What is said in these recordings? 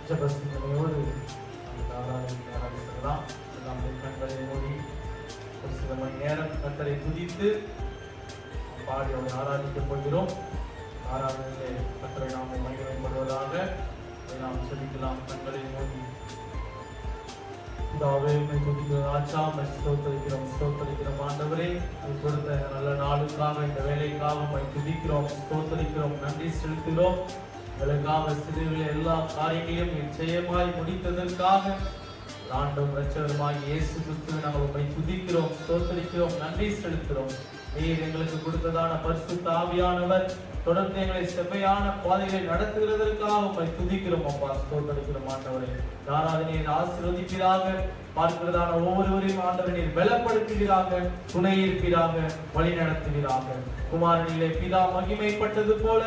ஜபசிந்தனையோடு ஆராதிக்கலாம். கண்களை மூடி ஒரு சில மணி நேரம் கர்த்தரை துதித்து பாடி அவரை ஆராதிக்கப் போகிறோம். ஆராதனையிலே கர்த்தரை நாம் மகிமைப்படுவதாக நாம் சொல்லிக்கலாம். கண்களை மூடி பிதாவே, உம்மை துதிக்கிறோம் ராஜா, உம்மை ஸ்தோத்தரிக்கிறோம் ஆண்டவரே. கொடுத்த நல்ல நாளுக்காக, இந்த வேலைக்காக உம்மை துதிக்கிறோம், ஸ்தோத்தரிக்கிறோம், நன்றி செலுத்துகிறோம். எங்களுக்காக சிறுவில் எல்லா காரியங்களையும் நிச்சயமாய் முடித்ததற்காக ஆண்டவரும் இரட்சகருமாகிய இயேசு கிறிஸ்துவை நாங்கள் உம்மை துதிக்கிறோம், ஸ்தோத்தரிக்கிறோம், நன்றி செலுத்துகிறோம். நீர் எங்களுக்கு கொடுத்ததான பரிசுத்த ஆவியானவர் தொடர்ந்து எங்களை செவ்வையான பாதைகளை நடத்துகிறதற்காக உம்மை துதிக்கிறோம் அப்பா, ஸ்தோத்தரிக்கிறோம் ஆண்டவரே. ஆராதனையை ஆசீர்வதிப்பீராக, பார்க்கிறதான ஒவ்வொருவரையும் ஆண்டவரே நீர் பலப்படுத்துவீராக, துணை இருப்பீராக, வழி நடத்துவீராக. குமாரனிலே பிதா மகிமைப்பட்டது போல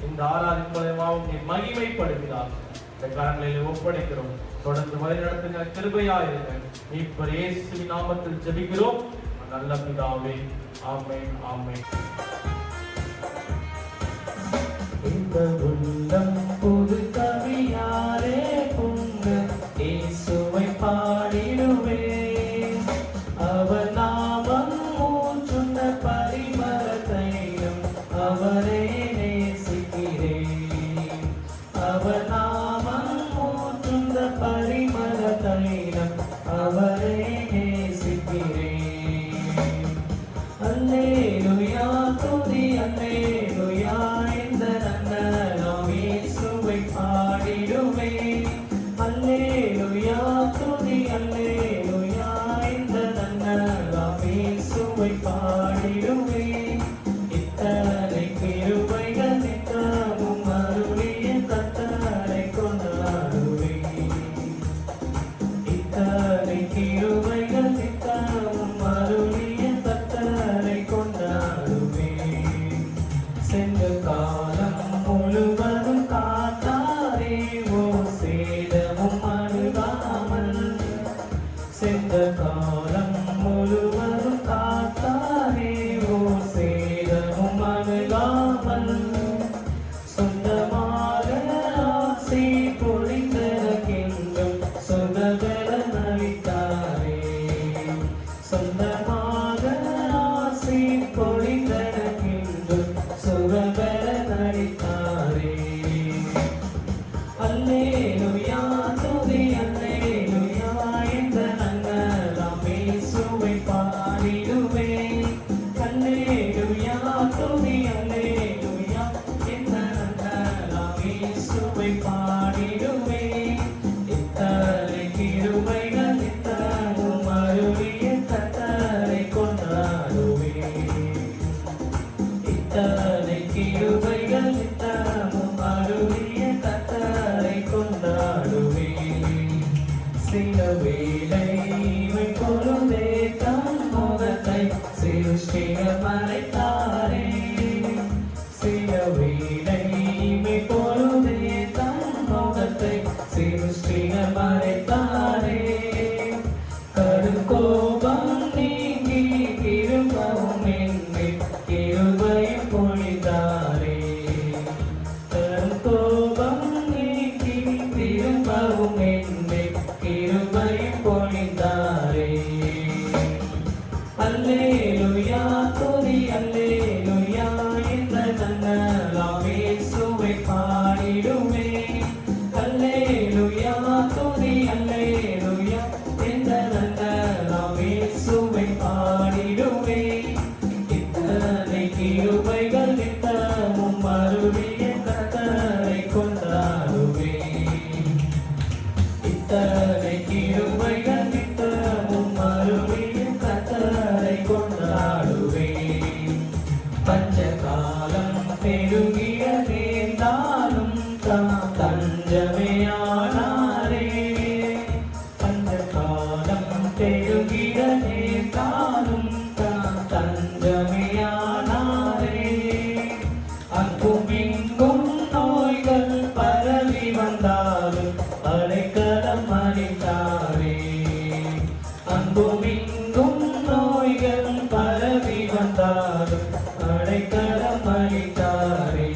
இந்த ஆராதனை மூலமாகவும் நீர் மகிமைப்படுவீராக. இந்த காரணங்களிலே ஒப்படைக்கிறோம், தொடர்ந்து வழி நடத்துங்க, கிருபையாயிருங்க. இப்ப இயேசுவின் நாமத்தில் ஜெபிக்கிறோம் நல்ல பிதாவே, ஆமென், ஆமென். இந்த உள்ளம் புது கவியாரே பொங்க இயேசுவை பாடிடுவே, அவர் நாமம் ஊற்றுண்ட பரிமள தைலம் அவரே நேசிக்கிறேன், அவர் நாமம் ஊற்றுண்ட பரிமள தைலம் அவரே நேசிக்கிறேன். அல்லேலூயா துதி அல்லேலூயா, இந்த நன்னலாம் இயேசுவை பாடிடுவே. அல்லேலூயா துதி அல்லேலூயா, இந்த நன்னலாம் இயேசுவை பாடிடுவே. இத்தனை கிருபைகள் நித்தமும் அருளிய கர்த்தரை கொண்டாடுவே. இத்தனை கிருபைகள் நித்தமும் அருளிய சென்ற காலம் முழுவதும் காத்தாரே, ஓ சேதமும் அணுகாமல். சென்ற காலம் முழுவதும் காத்தாரே, ஓ சேதமும் அணுகாமல். சொந்தமாக ஆசி பொழிந்தென்றும் சுகபலன் அளித்தாரே. சொந்தமாக ஆசி பொழிந்தென்றும் சுகபலன் அளித்தாரே. அல்லேலூயா துதி அல்லேலூயா, இந்த நன்னலாம் இயேசுவை பாடிடுவே. அல்லேலூயா துதி அல்லேலூயா, இந்த நன்னலாம் இயேசுவை பாடிடுவே. இத்தனை கிருபைகள் நித்தமும் அருளிய கர்த்தரை கொண்டாடுவே. இத்தனை கிருபைகள் நித்தமும் அருளிய கர்த்தரை கொண்டாடுவே. சில வேளை இவை பொழுதே தம் முகத்தை சிருஷ்டிகர் மறைத்தாரே. சில வேளை இவை பொழுதே தம் முகத்தை சிருஷ்டிகர் மறைத்தாரே. கடுங்கோபம் நீங்கி திரும்பவும் என்மேல் கிருபையும் பொழிந்தாரே. கடுங்கோபம் நீங்கி திரும்பவும் என்மேல் கிருபையும் பொழிந்தாரே. அல்லேலூயா துதி அல்லேலூயா, இந்த நன்னலாம் இயேசுவை பாடிடுவே. அல்லேலூயா துதி அல்லேலூயா, இந்த நன்னலாம் இயேசுவை பாடிடுவே. இத்தனை கிருபைகள் நித்தமும் அருளிய கர்த்தரை கொண்டாடுவே. இத்தனை கிருபைகள் நித்தமும் அருளிய கர்த்தரை கொண்டாடுவே. பஞ்சகாலம் பெருகிய நேர்ந்தாலும் தாம் தஞ்சமையானாரே. பஞ்சகாலம் பெருகிய நேர்ந்தாலும் தாம் தஞ்சமையானாரே. அங்கும் இங்கும் நோய்கள் பரவி வந்தாலும் அடைக்கலம் அளித்தாரே. அங்கும் இங்கும் நோய்கள் பரவி வந்தாலும் அடைக்கலம் அளித்தாரே.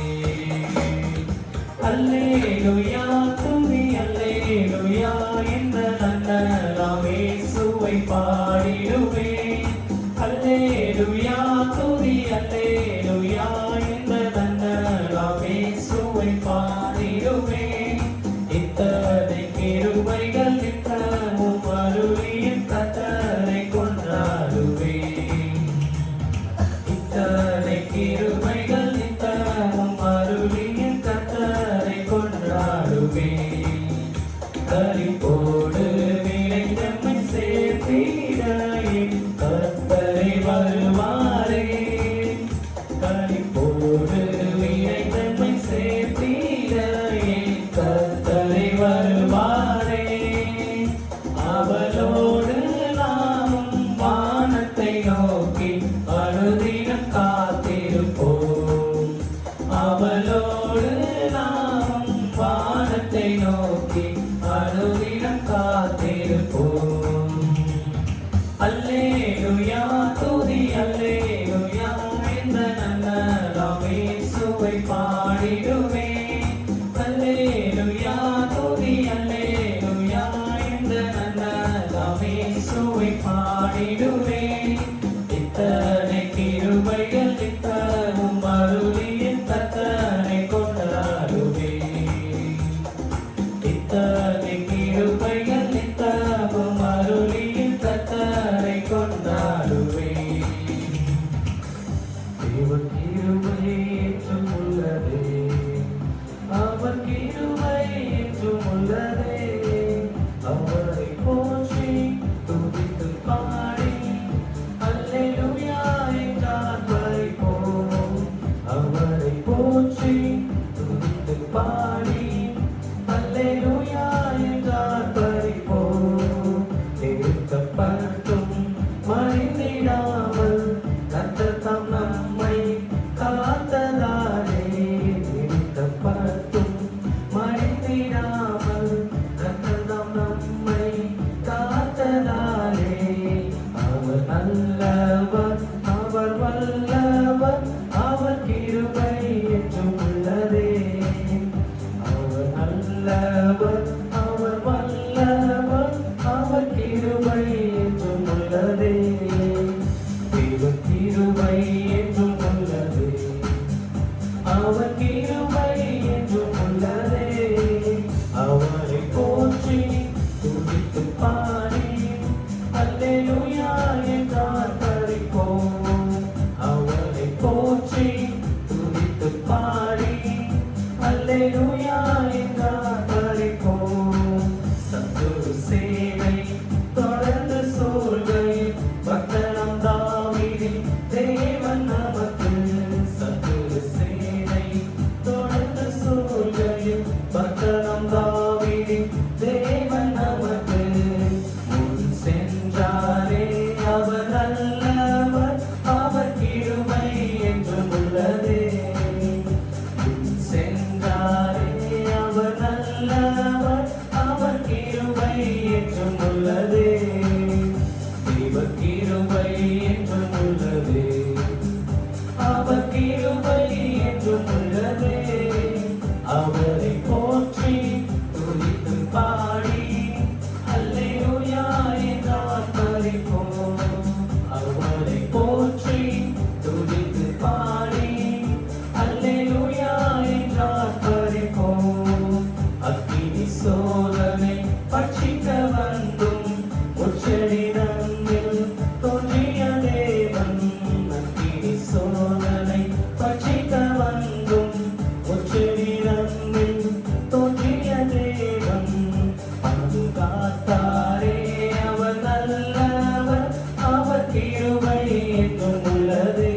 இப்போது இறைத்தன்மை சேர்த்திட என் கர்த்தரை வருவாரே. அவளோடு நாமும் வானத்தை நோக்கி அனுதினம் காத்திருப்போம். அவளோடு நாமும் வானத்தை நோக்கி அனுதினம் காத்திருப்போம். அல்லேலூயா துதி அல்லேலூயா, இந்த நல்ல இயேசுவை பாடிடுவே. அல்லேலூயா துதி அல்லேலூயா, இந்த நல்ல இயேசுவை பாடிடுவே. இத்தனை கிருபைகள் இத்தரும் அருளியின் கர்த்தரை கொண்டாடுவே. இத்தனை கிருபைகள் இத்தரும் அருளியின் கர்த்தரை கொண்டாடுவே. தேவன் கிருபை என்றும் உள்ளதே, அவர் கிருபை என்றும் உள்ளதே. அவரை போற்றி துதித்து பாடி அல்லேலூயா என்றார் பறிப்போம். அவரை போற்றி துதித்து பாடி அல்லேலூயா என்றார் பறிப்போம். நிறுத்தப்பட்டும் மறைந்திடாமல் கர்த்தர் தாம் நம்மை காத்ததாலே. நிறுத்தப்பட்டும் மறைந்திடாமல் கர்த்தர் தாம் நம்மை காத்ததாலே. அவர் நல்லவர், அவர் வல்லவர், அவர் கிருபை என்றும் உள்ளதே. அவர் நல்லவர், அவர் வல்லவர், அவர் கிருபை என்றும் உள்ளதே. தேவன் கிருபை என்றும் உள்ளதே, அவர் கிருபை என்றும் உள்ளதே. அவரை போற்றி துதித்து பாடி அல்லேலூயா என்றார் பறிப்போம். அவரை போற்றி துதித்து பாடி அல்லேலூயா என்றார் பறிப்போம். சத்துரு சேனை தொடர்ந்து சூழ்கையில் பட்டணம் தாவீதின் தேவன் நமக்கு. சத்துரு சேனை தொடர்ந்து சூழ்கையில் பட்டணம் தாவீதின் தேவன் நமக்கு. முன் சென்றாரே அவர் நல்லவர், அவர் கிருபை என்றும் உள்ளதே. முன் சென்றாரே அவர் நல்லவர், அவர் கிருபை என்றும் உள்ளதே. தேவ கிருபை என்றும் உள்ளதே, அவர் கிருபை என்றும் உள்ளதே. அவரை போற்றி துதித்து பாடி அல்லேலூயா என்றார் பறிப்போம். அவரை போற்றி துதித்து பாடி அல்லேலூயா என்றார் பறிப்போம். அக்கினி சோதனை பட்சிக்க வந்தும் உச்சரிடத்தில் தோன்றிய தேவன். அக்கினி சோதனை பட்சிக்க வந்தும் உச்சரிடத்தில் தோன்றிய தேவன். பாதுகாத்தாரே அவர் நல்லவர், அவர் கிருபை என்றும் உள்ளதே.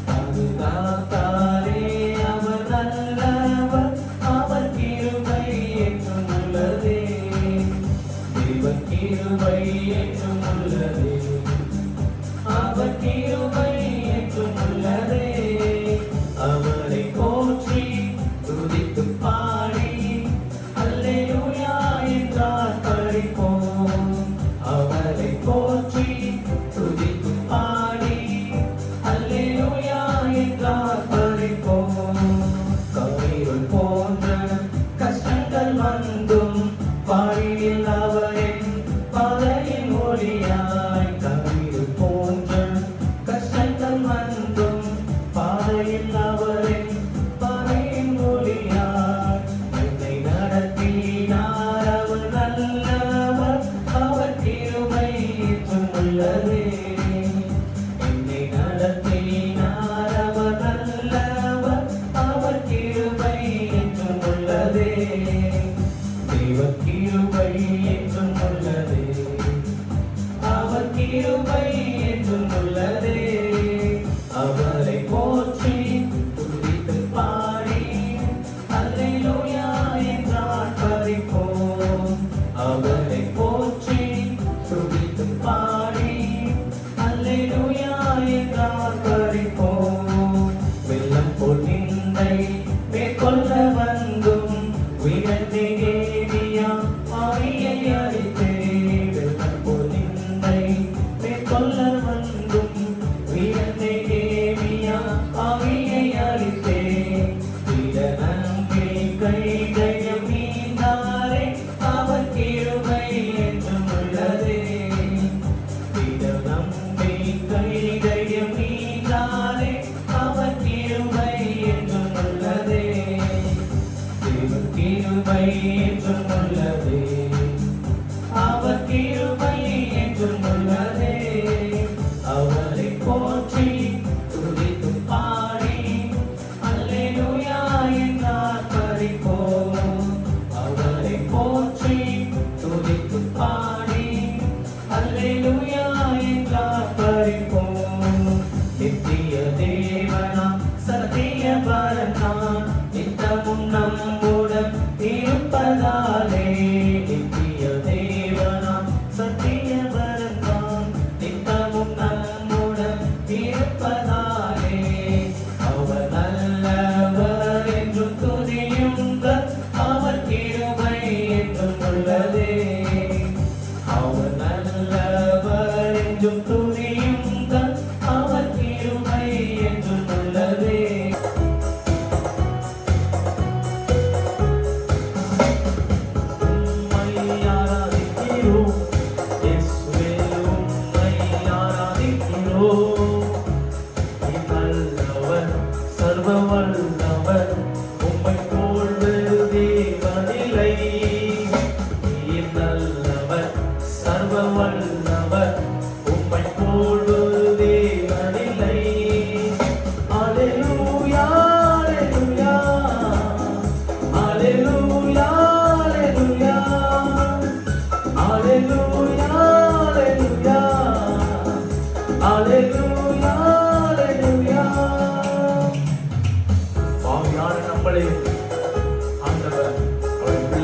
பாதுகாத்தாரே அவர் நல்லவர், அவர் கிருபை என்றும் உள்ளதே. தேவன் கிருபை என்றும் உள்ளதே, அவர் கிருபை என்றும் உள்ளதே. அவரை போற்றி துதித்து பாடி அல்லேலூயா என்றார் பறிப்போம். அவரை போற்றி துதித்து பாடி அல்லேலூயா என்றார் பறிப்போம். கவிருள் போன்ற கஷ்டங்கள் வந்தும் பாடியில் அவரின் பாதையின் ஒளி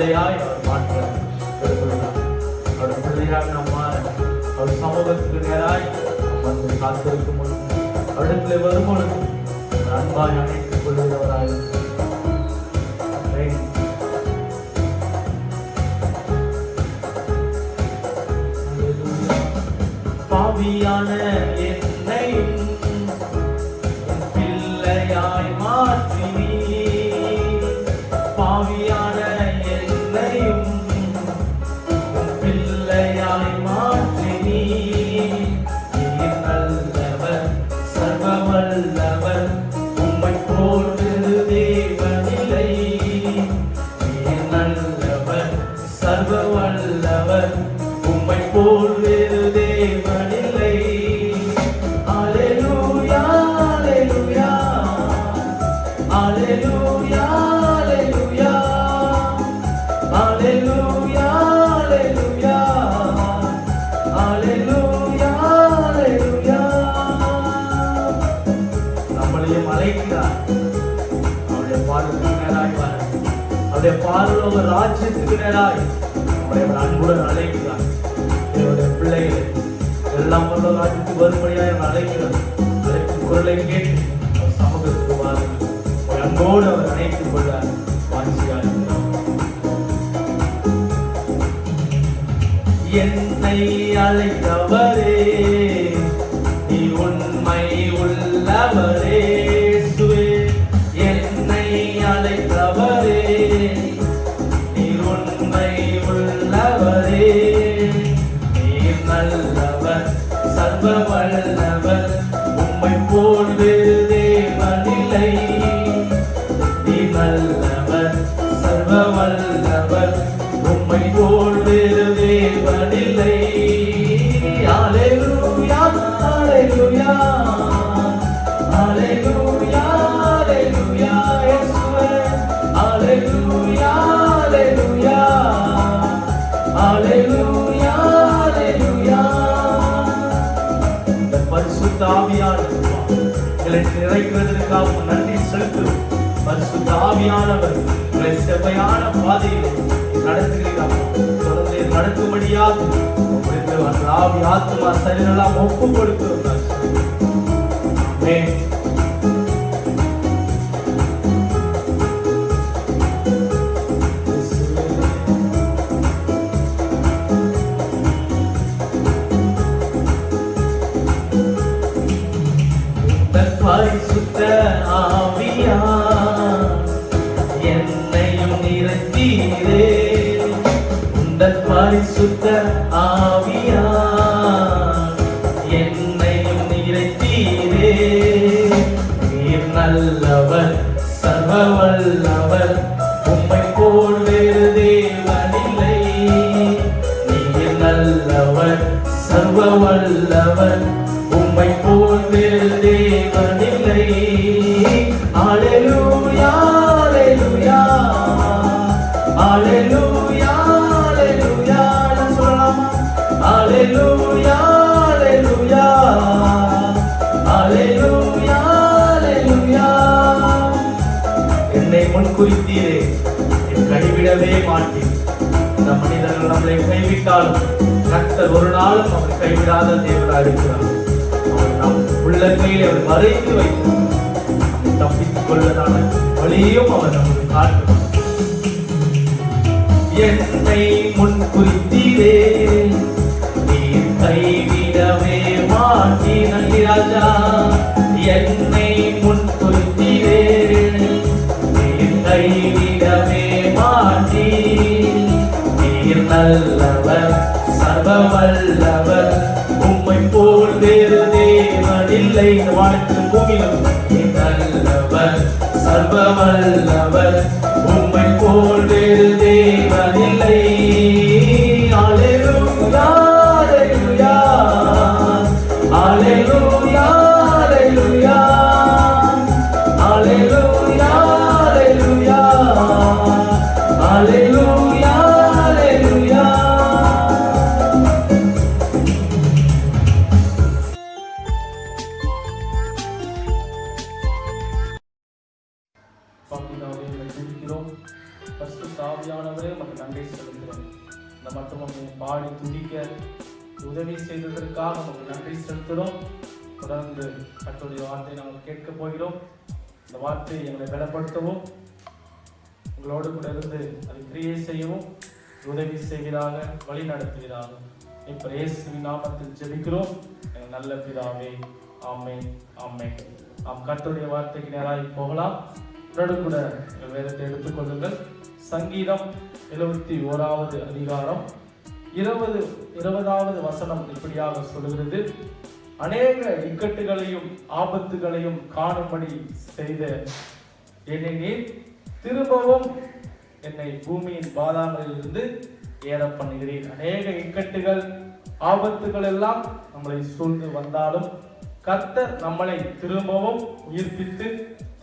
பிள்ளையாய் அவர் மாற்ற விரும்புகிறார். அவருடைய பிள்ளையாய் நாம் மாற அவர் சமூகத்துக்கு நேராய் வந்து காத்திருக்கும் பொழுது அவரிடத்தில் வரும் பொழுது அன்பாய் அணைத்துக் கொள்கிறவராக பாவியான என்னையும் பிள்ளையாய் மாற்றி பாவியான என்னையும் பிள்ளையாய் மாற்றி நல்லவர் சர்வ வல்லவர் உம்மை போல் தேவனில்லை. நல்லவர் சர்வ வல்லவர் உம்மை போல் தேவனில்லை. அல்லேலூயா அல்லேலூயா அல்லேலூயா அல்லேலூயா அல்லேலூயா அல்லேலூயா அல்லேலூயா. நம்மளையும் அழைக்கிறார். அவருடைய பார்வைக்கு நேராய் வர அவருடைய பார்வை ராஜ்யத்துக்கு நேராய் நம்முடைய அன்புடன் அழைக்கிறார். என்னுடைய பிள்ளைகளை எல்லாம் வல்ல ராஜ்யத்துக்கு வரும்படியாக அழைக்கிறார். அழைக்கும் குரலை கேட்டு அவர் சமூகத்துக்கு வாருங்கள். ஒரு அன்போடு அவர் அணைத்துக் கொள்ள வாஞ்சியாக இருக்கிறார். என்னை அழைத்தவரே நீ உண்மை உள்ளவரே. என்னை அழைத்தவரே நீ உண்மை உள்ளவரே. நீர் நல்லவர் சர்வ வல்லவர் உம்மை போல் தேவனில்லை. நீ நல்லவர் சர்வ வல்லவர் உம்மை போல் தேவனில்லை. அல்லேலூயா அல்லேலூயா அல்லேலூயா அல்லேலூயா இயேசுவே. அல்லேலூயா அல்லேலூயா அல்லேலூயா அல்லேலூயா. இந்த பரிசுத்த ஆவியானவர் எங்களை நிறைக்கிறதற்காக நன்றி செலுத்தும். பரிசுத்த ஆவியானவர் எங்களை செவ்வையான பாதையில் நடத்துகிறார். தொடர்ந்து நடத்தும்படியாக ஆவி ஆத்மா சரீரெல்லாம் ஒப்பு கொடுக்கிறோம். பரிசுத்த ஆவியா என்னையும் நிறுத்தீரே. உந்தன் பரிசுத்த ஆவியா என்னையும் நிறுத்தீரே. நீர் நல்லவர் சர்வ வல்லவர் உம்மை போல் வேறு தேவனில்லை. நீர் நல்லவர் சர்வ வல்லவர் உம்மை போல் வேறு தேவனில்லை. அல்லேலூயா அல்லேலூயா அல்லேலூயா அல்லேலூயா. நான் சொல்லலாமா? அல்லேலூயா அல்லேலூயா அல்லேலூயா அல்லேலூயா. என்னை முன்குறித்தீரே, என் கைவிடவே மாட்டேன். இந்த மனிதர்கள் நம்மளை கைவிட்டாலும் கர்த்தர் ஒரு நாளும் நம்மை கைவிடாத தேவனாக இருக்கிறார். அவர் நம் உள்ளங்கையில் அவர் மறைத்து வைத்து தப்பித்துக் கொள்ளதான வழியும் அவர் நமக்கு காட்டுவார். என்னை முன்குறித்தீரே, நீர் கைவிடவே மாட்டீர். நன்றி ராஜா. என்னை முன்குறித்தீரே, நீர் கைவிடவே மாட்டீர். நீர் நல்லவர் சர்வ வல்லவர் உம்மை போல் வேறு தேவனில்லை. இந்த வானத்திலும் பூமியிலும் நீர் நல்லவர் சர்வ வல்லவர் உம்மை போல் வேறு தேவனில்லை. அல்லேலூயா அல்லேலூயா அல்லேலூயா அல்லேலூயா அல்லேலூயா அல்லேலூயா அல்லேலூயா அல்லேலூயா. பரிசுத்த ஆவியானவரே உமக்கு நன்றி செலுத்துகிறோம். இந்த மட்டும் பாடி துதிக்க உதவி செய்ததற்காக உமக்கு நன்றி செலுத்துகிறோம். தொடர்ந்து கர்த்தருடைய வார்த்தையை நாங்கள் கேட்க போகிறோம். இந்த வார்த்தையை எங்களை பலப்படுத்தவும் உங்களோடு கூட இருந்து அதை கிரியை செய்யவும் உதவி செய்கிறாங்க, வழி நடத்துகிறாங்க. இப்ப இயேசுவின் நாமத்தில் ஜெபிக்கிறோம் எங்கள் நல்ல பிதாவே. ஆமென், ஆமென். நாம் கர்த்தருடைய வார்த்தைக்கு நேராக போகலாம். உங்களோடு கூட வேதத்தை எடுத்துக்கொள்ளுங்கள். சங்கீதம் 71வது அதிகாரம் 20வது வசனம் இப்படியாக சொல்லுகிறது: அநேக இக்கட்டுகளையும் ஆபத்துகளையும் காணும்படி செய்த என்னை நீர் திரும்பவும் என்னை பூமியின் பாதாளங்களிலிருந்து ஏற பண்ணுகிறேன். அநேக இக்கட்டுகள் ஆபத்துகள் எல்லாம் நம்மளை சூழ்ந்து வந்தாலும் கர்த்தர் நம்மளை திரும்பவும் உயிர்ப்பித்து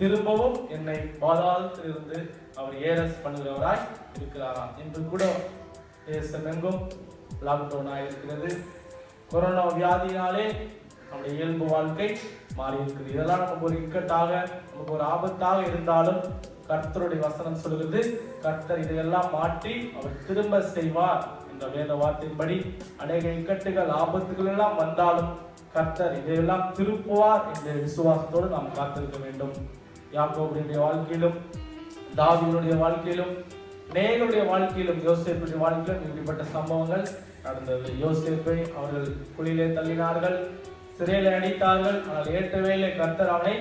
திரும்பவும் என்னை பாதாளத்திலிருந்து அவர் ஏற பண்ணுகிறவராய் இருக்கிறாராம். இன்று கூட தேசமெங்கும் லாக்டவுன் ஆயிருக்கிறது. கொரோனா வியாதியினாலே நம்முடைய இயல்பு வாழ்க்கை மாறி இருக்குது. இதெல்லாம் நமக்கு ஒரு இக்கட்டாக, நமக்கு ஒரு ஆபத்தாக இருந்தாலும் கர்த்தருடைய வசனம் சொல்கிறது, கர்த்தர் இதையெல்லாம் மாற்றி அவர் திரும்ப செய்வார் என்ற வேத வார்த்தையின்படி அநேக இக்கட்டுகள் ஆபத்துகள் எல்லாம் வந்தாலும் கர்த்தர் இதையெல்லாம் திருப்புவார் என்ற விசுவாசத்தோடு நாம் காத்திருக்க வேண்டும். யாக்கோபுடைய வாழ்க்கையிலும் தாவீதுடைய வாழ்க்கையிலும் அநேகருடைய வாழ்க்கையிலும் யோசேப்புடைய வாழ்க்கையிலும் இப்படிப்பட்ட சம்பவங்கள் நடந்தது. யோசேப்பை அவர்கள் குழியிலே தள்ளினார்கள், சிறையில அடித்தார்கள். ஆனால் ஏற்ற வேளை கர்த்தர் அவனை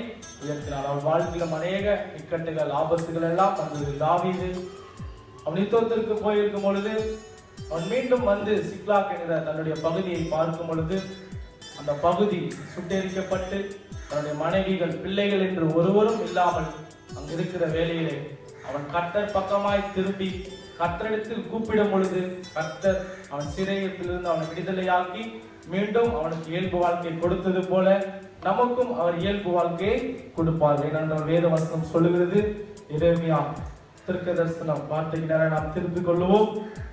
உயர்த்தினார். அவன் வாழ்க்கையிலும் அநேக இக்கட்டுகள் ஆபத்துகள் எல்லாம் வந்தது. தாவீது அவன் யுத்தத்திற்கு போயிருக்கும் பொழுது அவன் மீண்டும் வந்து சிக்லாக் என்கிற தன்னுடைய பகுதியை பார்க்கும் பொழுது அந்த பகுதி சுட்டெரிக்கப்பட்டு தன்னுடைய மனைவிகள் பிள்ளைகள் என்று ஒருவரும் இல்லாமல் அங்கு இருக்கிற வேலையிலே அவன் கர்த்தர் பக்கமாய் திரும்பி கர்த்தரிடத்தில் கூப்பிடும் பொழுது கர்த்தர் அவன் சிறையிலிருந்து அவனை விடுதலையாக்கி மீண்டும் அவனுக்கு இயல்பு வாழ்க்கை கொடுத்தது போல நமக்கும் அவர் இயல்பு வாழ்க்கையை கொடுப்பார். ஏனென்றால் வேத வசனம் சொல்லுகிறது. எரேமியா தீர்க்கதரிசனம் வார்த்தைக்கு நேரம் நாம் திருப்பிக் கொள்ளுவோம்.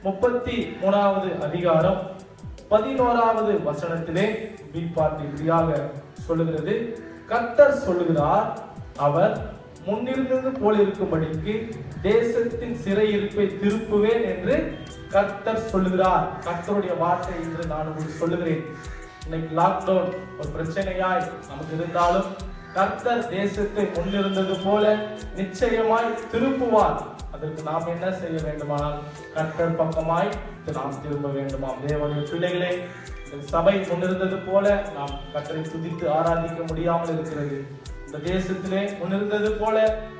33வது அதிகாரம் 11வது வசனத்திலே இப்படியாக சொல்லுகிறது: கர்த்தர் சொல்லுகிறார், அவர் முன்னிருந்தது போல் இருக்கும்படிக்கு தேசத்தின் சிறையிருப்பை திருப்புவேன் என்று கர்த்தர் சொல்லுகிறார். கர்த்தருடைய வார்த்தை என்று நான் உங்களுக்கு சொல்லுகிறேன். இன்னைக்கு லாக்டவுன் ஒரு பிரச்சனையாய் நமக்கு இருந்தாலும் கர்த்தர் தேசத்தை முன்னிருந்தது போல நிச்சயமாய் திருப்புவார். அதற்கு நாம் என்ன செய்ய வேண்டுமானால் கர்த்தர் பக்கமாய் நாம் திரும்ப வேண்டுமாம். தேவனுடைய பிள்ளைகளே, சபை முன்னிருந்தது போல நாம் கர்த்தரை துதித்து ஆராதிக்க முடியாமல் இருக்கிறது. இந்த தேசத்திலே முன்னிருந்தது போல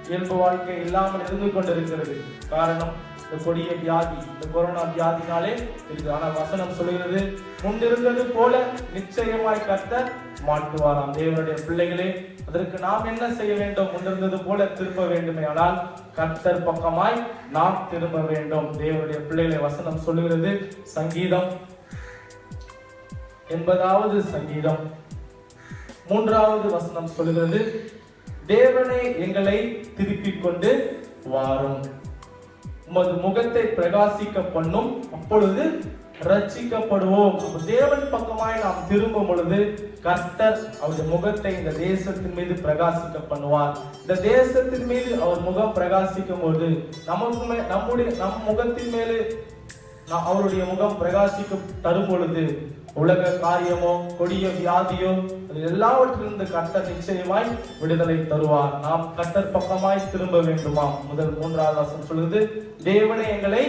இயல்பு வாழ்க்கை இல்லாமல் இருந்து கொண்டிருக்கிறது. காரணம் இந்த கொடிய வியாதி, இந்த கொரோனா வியாதினாலே இருக்கு. ஆனால் வசனம் சொல்லுகிறது, முன்னிருந்தது போல நிச்சயமாய் கர்த்தர் மாற்றுவாராம். தேவனுடைய பிள்ளைகளே, அதற்கு நாம் என்ன செய்ய வேண்டும்? முன்னிருந்தது போல திரும்ப வேண்டுமே ஆனால் கர்த்தர் பக்கமாய் நாம் திரும்ப வேண்டும். தேவனுடைய பிள்ளைகளை வசனம் சொல்லுகிறது. சங்கீதம் 80வது சங்கீதம் 3வது வசனம் சொல்லுகிறது, தேவனே எங்களை திருப்பிக் கொண்டு வாரும், உமது முகத்தை பிரகாசிக்க பண்ணும், அப்பொழுது ரட்சிக்கப்படுவோம். தேவன் பக்கமாய் நாம் திரும்பும் பொழுது கர்த்தர் அவருடைய முகத்தை இந்த தேசத்தின் மீது பிரகாசிக்க பண்ணுவார். இந்த தேசத்தின் மீது அவர் முகம் பிரகாசிக்கும் போது நம் முகத்தின் மேலே அவருடைய முகம் பிரகாசிக்க தரும் பொழுது உலக காரியமோ கொடிய வியாதியோ அது எல்லாவற்றிலிருந்து கர்த்தர் நிச்சயமாய் விடுதலை தருவார். நாம் கர்த்தர் பக்கமாய் திரும்ப வேண்டுமா? முதல் 3வது வசனம் சொல்லுது, தேவனே எங்களை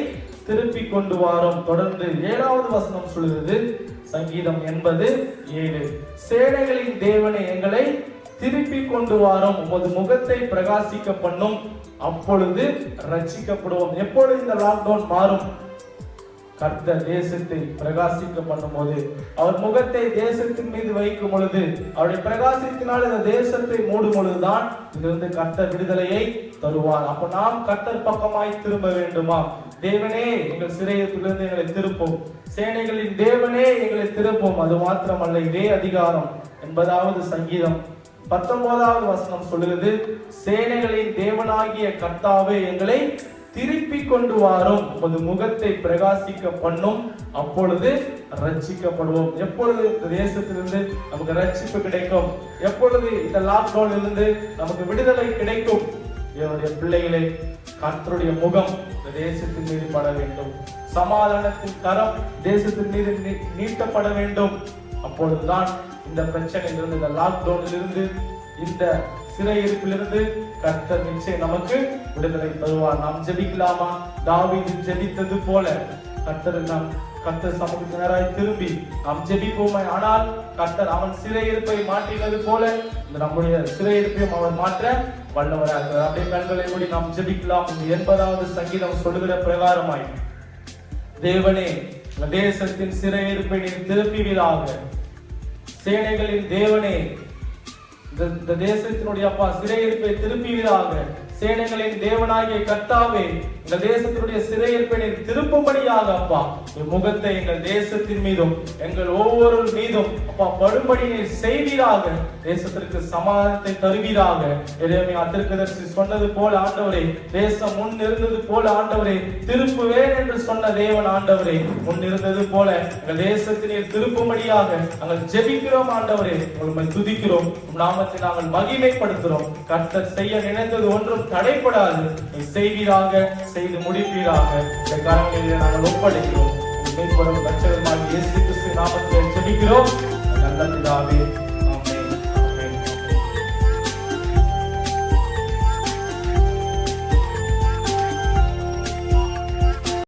திருப்பி கொண்டு வாரும். தொடர்ந்து 7வது வசனம் சொல்லுது, சங்கீதம் 80:7, சேனைகளின் தேவனே எங்களை திருப்பி கொண்டு வாரும், உமது முகத்தை பிரகாசிக்க பண்ணும், அப்பொழுது ரட்சிக்கப்படுவோம். எப்பொழுது இந்த லாக்டவுன் மாறும்? கர்த்தர் தேசத்தை பிரகாசிக்க பண்ணும் போது, அவர் முகத்தை தேசத்தின் மீது வைக்கும் பொழுது, அவருடைய பிரகாசத்தினால் இந்த தேசத்தை மூடும் பொழுதுதான் இதிலிருந்து கர்த்தர் விடுதலையை தருவார். அப்ப நாம் கர்த்தர் பக்கமாய் திரும்ப வேண்டுமா? தேவனே எங்கள் சிறையிலிருந்து எங்களை திருப்போம், சேனைகளின் தேவனே எங்களை திருப்போம். அது மாத்திரமல்ல, இதே அதிகாரம் 80வது சங்கீதம் 19வது வசனம் சொல்லுகிறது, சேனைகளின் தேவனாகிய கர்த்தாவே எங்களை திருப்பி கொண்டு வாரும், உமது முகத்தை பிரகாசிக்க பண்ணும், அப்பொழுது ரட்சிக்கப்படுவோம். எப்பொழுது இந்த தேசத்திலிருந்து நமக்கு ரட்சிப்பு கிடைக்கும்? எப்பொழுது இந்த லாக்டவுனிலிருந்து நமக்கு விடுதலை கிடைக்கும்? என்னுடைய பிள்ளைகளே, கர்த்தருடைய முகம் இந்த தேசத்தின் மீது பட வேண்டும். சமாதானத்தின் கரம் தேசத்தின் மீது நீட்டப்பட வேண்டும். அப்பொழுதுதான் இந்த பிரச்சனையிலிருந்து, இந்த லாக்டவுனிலிருந்து, இந்த சிறையிருப்பிலிருந்து கர்த்தர் நிச்சயம் நமக்கு விடுதலை தருவார். நாம் ஜெபிக்கலாமா? தாவீது ஜெபித்தது போல கர்த்தர் சமூகத்தினராய் திரும்பி நாம் ஜெபிப்போமே. ஆனால் கர்த்தர் அவன் சிறையிருப்பை மாற்றினது போல இந்த நம்முடைய சிறையிருப்பையும் அவர் மாற்ற வல்லவராக. அப்படியே கண்களை மூடி நாம் ஜெபிக்கலாம். 80வது சங்கீதம் சொல்லுகிற பிரகாரமாய், தேவனே தேசத்தின் சிறையிருப்பை நீர் திருப்பிவீராக. சேனைகளின் தேவனே இந்த தேசத்தினுடைய அப்பா சிறையிருப்பை திருப்பிவீராக. சேனைகளின் தேவனாகிய கர்த்தாவே, இந்த தேசத்தினுடைய சிறையிருப்பை திருப்பும்படியாக அப்பா முகத்தை எங்கள் தேசத்தின் மீதும் எங்கள் ஒவ்வொரு மீதும் அப்பா படும்படி நீர் செய்வீராக. தேசத்திற்கு சமாதானத்தை தருவீராக. எரேமியா தீர்க்கதரிசி சொன்னது போல ஆண்டவரே, தேசம் முன் இருந்தது போல ஆண்டவரே திருப்புவேன் என்று சொன்ன தேவன் ஆண்டவரே, முன் இருந்தது போல எங்கள் தேசத்தை நீர் திருப்பும்படியாக நாங்கள் ஜெபிக்கிறோம் ஆண்டவரே. உங்களை துதிக்கிறோம், நாமத்தை நாங்கள் மகிமைப்படுத்துகிறோம். கர்த்தர் செய்ய நினைத்தது ஒன்றும் தடைப்படாது. நீ செய்வீராக, செய்து முடிப்பீராக. இந்த காரணங்களில் நாங்கள் ஒப்படைக்கிறோம். மீட்பரும் இரட்சகருமாகிய இயேசு கிறிஸ்து நாமத்தில் ஜெபிக்கிறோம் நல்ல பிதாவே.